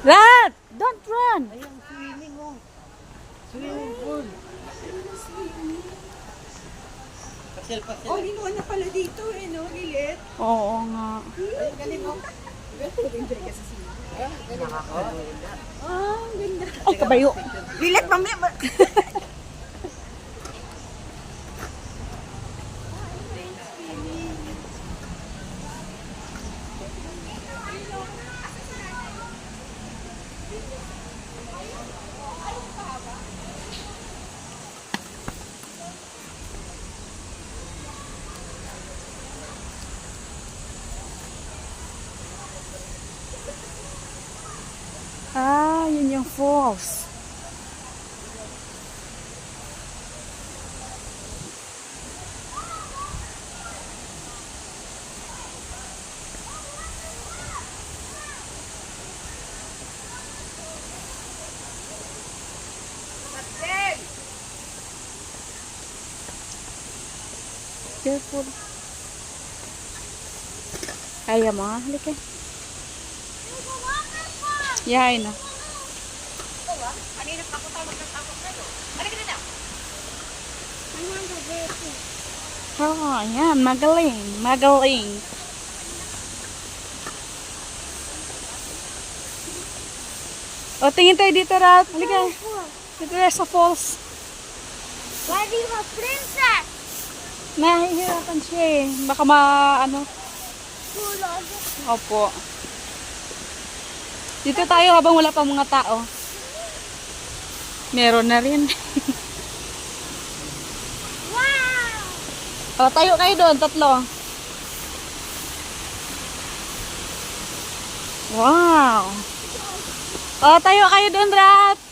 Rat! Don't run! Ayun, swimming oh. Swimming pool. Pasyal-pasyal. Oh, linuan na pala dito eh, no? Lilit. Oo nga. Ay, galing mo. Enjoy ka sa sila. Nakakaganda. Ah, ang ganda. Ay, kabayo. Lilit, mamaya. Ah, yun yung falls. Careful. Kaya mo, halika. Yeah, I know. Kanina pa ako tawag ng tapos na to. Halika na daw. Oh, yan. Magaling. Magaling. O, tingin tayo dito, Rat. Halika. Dito tayo sa falls. Pwede mo, princess! Nahihirapan siya eh. Baka ano. Tulog. Opo. Dito tayo habang wala pa mga tao. Meron na rin. Wow! O, tayo kayo doon, tatlo. Wow! O, tayo kayo doon, Rat.